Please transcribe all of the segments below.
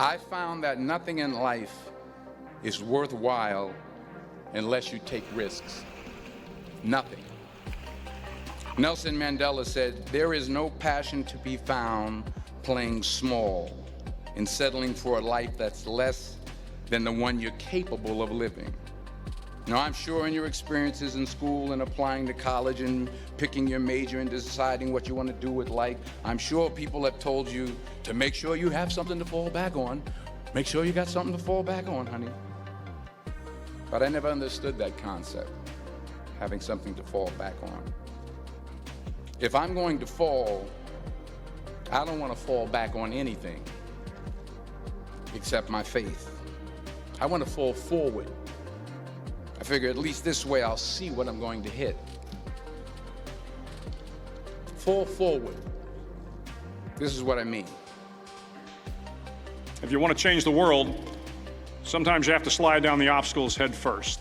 I found that nothing in life is worthwhile unless you take risks. Nothing. Nelson Mandela said, "There is no passion to be found playing small and settling for a life that's less than the one you're capable of living." Now, I'm sure in your experiences in school and applying to college and picking your major and deciding what you want to do with life, I'm sure people have told you to make sure you have something to fall back on. Make sure you got something to fall back on, honey. But I never understood that concept, having something to fall back on. If I'm going to fall, I don't want to fall back on anything except my faith. I want to fall forward. I figure at least this way I'll see what I'm going to hit. Fall forward. This is what I mean. If you want to change the world, sometimes you have to slide down the obstacles head first.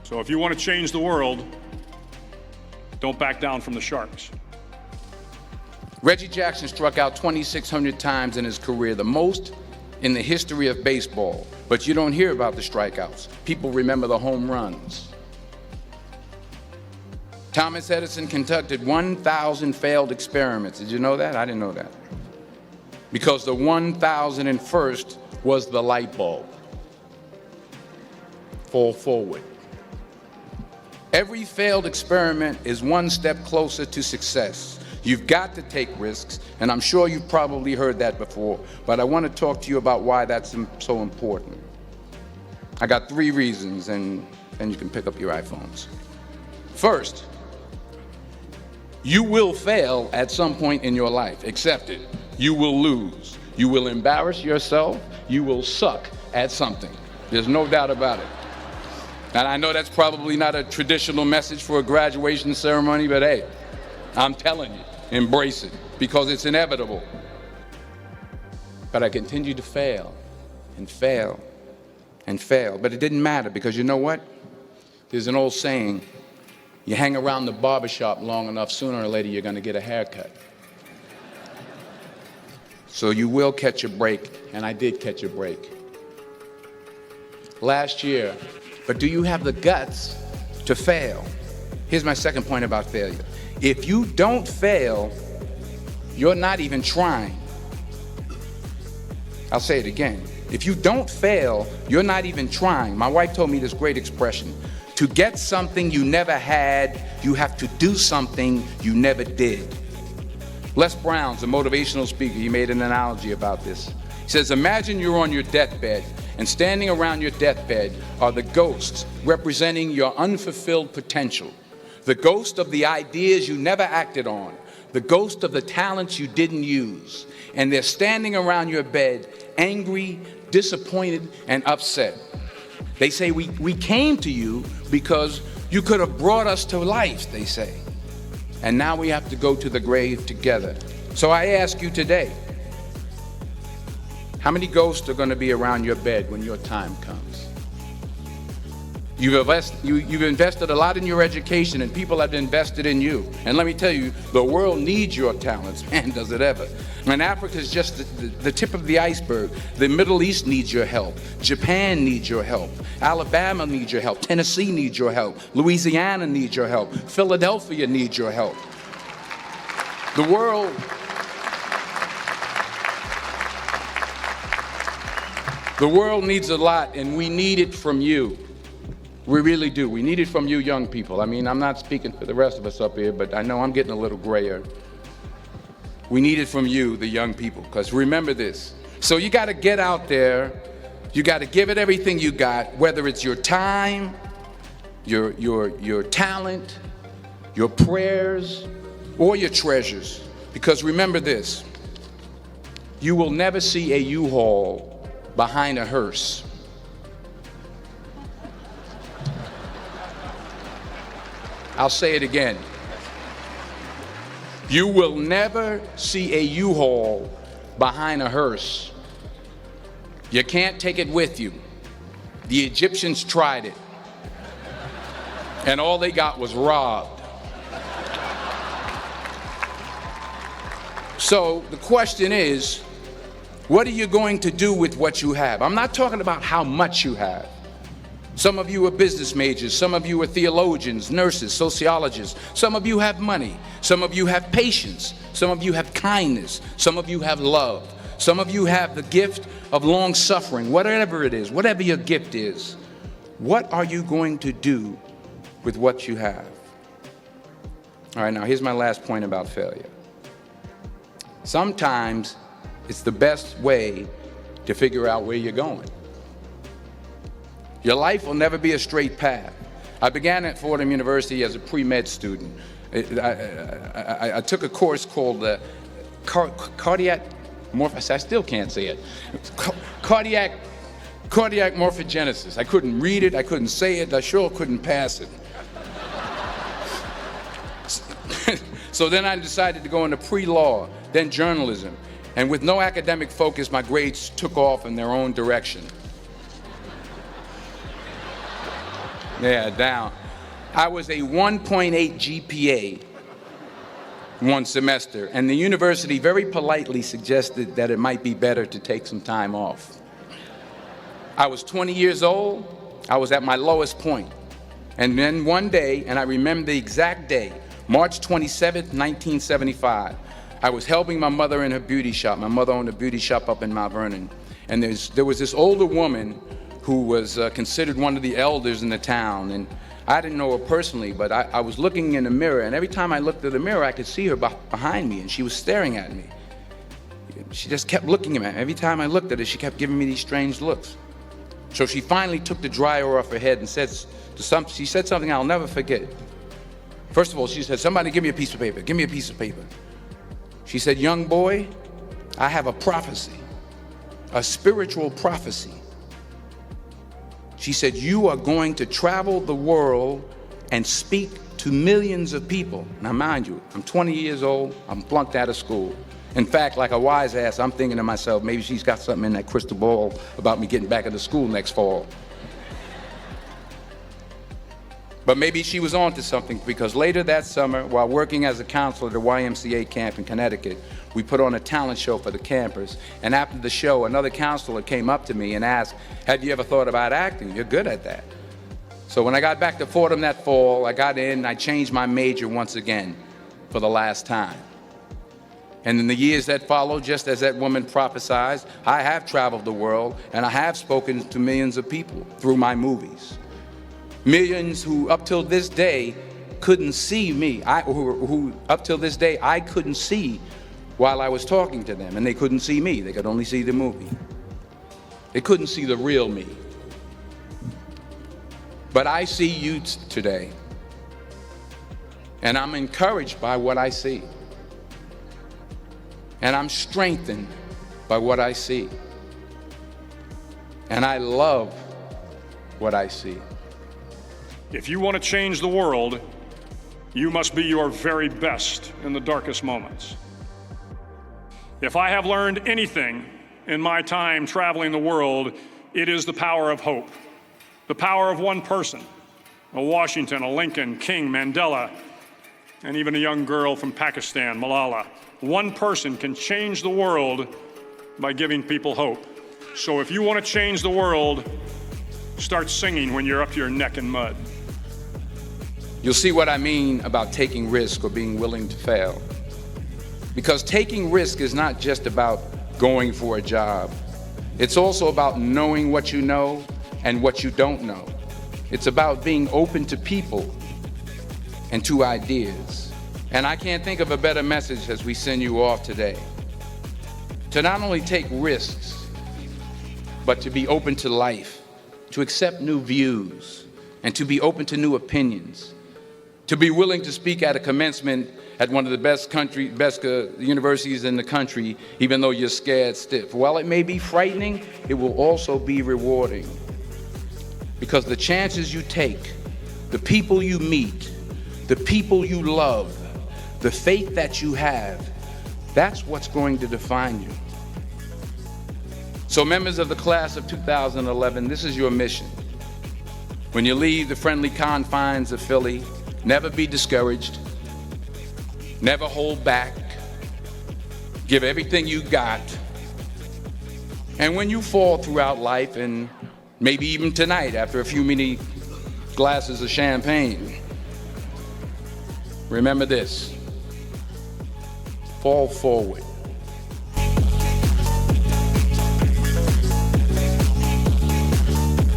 So if you want to change the world, don't back down from the sharks. Reggie Jackson struck out 2,600 times in his career, the most in the history of baseball. But you don't hear about the strikeouts. People remember the home runs. Thomas Edison conducted 1,000 failed experiments. Did you know that? I didn't know that. Because the 1,001st was the light bulb. Fall forward. Every failed experiment is one step closer to success. You've got to take risks, and I'm sure you've probably heard that before, but I want to talk to you about why that's so important. I got 3 reasons, and then you can pick up your iPhones. First, you will fail at some point in your life. Accept it. You will lose. You will embarrass yourself. You will suck at something. There's no doubt about it. And I know that's probably not a traditional message for a graduation ceremony, but hey, I'm telling you, embrace it, because it's inevitable. But I continued to fail and fail and fail. But it didn't matter, because you know what? There's an old saying, you hang around the barbershop long enough, sooner or later you're going to get a haircut. So you will catch a break, and I did catch a break. Last year, but do you have the guts to fail? Here's my second point about failure. If you don't fail, you're not even trying. I'll say it again. If you don't fail, you're not even trying. My wife told me this great expression. To get something you never had, you have to do something you never did. Les Brown's a motivational speaker. He made an analogy about this. He says, imagine you're on your deathbed, and standing around your deathbed are the ghosts representing your unfulfilled potential. The ghost of the ideas you never acted on, the ghost of the talents you didn't use. And they're standing around your bed, angry, disappointed, and upset. They say, we came to you because you could have brought us to life, they say. And now we have to go to the grave together. So I ask you today, how many ghosts are going to be around your bed when your time comes? You've invested a lot in your education, and people have invested in you. And let me tell you, the world needs your talents. Man, does it ever. And Africa is just the tip of the iceberg. The Middle East needs your help. Japan needs your help. Alabama needs your help. Tennessee needs your help. Louisiana needs your help. Philadelphia needs your help. The world needs a lot, and we need it from you. We really do. We need it from you young people. I mean, I'm not speaking for the rest of us up here, but I know I'm getting a little grayer. We need it from you, the young people, because remember this. So you got to get out there. You got to give it everything you got, whether it's your time, your talent, your prayers, or your treasures. Because remember this. You will never see a U-Haul behind a hearse. I'll say it again. You will never see a U-Haul behind a hearse. You can't take it with you. The Egyptians tried it, and all they got was robbed. So the question is, What are you going to do with what you have? I'm not talking about how much you have. Some of you are business majors, some of you are theologians, nurses, sociologists, some of you have money, some of you have patience, some of you have kindness, some of you have love, some of you have the gift of long suffering, whatever it is, whatever your gift is. What are you going to do with what you have? All right, now here's my last point about failure. Sometimes it's the best way to figure out where you're going. Your life will never be a straight path. I began at Fordham University as a pre-med student. I took a course called cardiac morphogenesis. I still can't say it. Cardiac morphogenesis. I couldn't read it, I couldn't say it, I sure couldn't pass it. So then I decided to go into pre-law, then journalism. And with no academic focus, my grades took off in their own direction. Yeah, down. I was a 1.8 GPA one semester, and the university very politely suggested that it might be better to take some time off. I was 20 years old. I was at my lowest point. And then one day, and I remember the exact day, March 27th, 1975, I was helping my mother in her beauty shop. My mother owned a beauty shop up in Mount Vernon. And there was this older woman who was considered one of the elders in the town. And I didn't know her personally, but I was looking in the mirror, and every time I looked at the mirror, I could see her behind me, and she was staring at me. She just kept looking at me. Every time I looked at her, she kept giving me these strange looks. So she finally took the dryer off her head and she said something I'll never forget. First of all, she said, "Somebody give me a piece of paper, give me a piece of paper." She said, "Young boy, I have a prophecy, a spiritual prophecy." She said, "You are going to travel the world and speak to millions of people." Now, mind you, I'm 20 years old, I'm flunked out of school. In fact, like a wise ass, I'm thinking to myself, maybe she's got something in that crystal ball about me getting back into school next fall. But maybe she was on to something, because later that summer, while working as a counselor at a YMCA camp in Connecticut, we put on a talent show for the campers. And after the show, another counselor came up to me and asked, "Have you ever thought about acting? You're good at that." So when I got back to Fordham that fall, I got in and I changed my major once again for the last time. And in the years that followed, just as that woman prophesied, I have traveled the world and I have spoken to millions of people through my movies. Millions who up till this day couldn't see me, who up till this day I couldn't see while I was talking to them, and they couldn't see me, they could only see the movie. They couldn't see the real me. But I see you today, and I'm encouraged by what I see. And I'm strengthened by what I see. And I love what I see. If you want to change the world, you must be your very best in the darkest moments. If I have learned anything in my time traveling the world, it is the power of hope. The power of one person, a Washington, a Lincoln, King, Mandela, and even a young girl from Pakistan, Malala. One person can change the world by giving people hope. So if you want to change the world, start singing when you're up to your neck in mud. You'll see what I mean about taking risk or being willing to fail. Because taking risk is not just about going for a job. It's also about knowing what you know and what you don't know. It's about being open to people and to ideas. And I can't think of a better message as we send you off today. To not only take risks, but to be open to life, to accept new views, and to be open to new opinions. To be willing to speak at a commencement at one of the best universities in the country, even though you're scared stiff. While it may be frightening, it will also be rewarding. Because the chances you take, the people you meet, the people you love, the faith that you have, that's what's going to define you. So members of the class of 2011, this is your mission. When you leave the friendly confines of Philly, never be discouraged, never hold back, give everything you got, And when you fall throughout life, and maybe even tonight after a few many glasses of champagne, remember this: fall forward.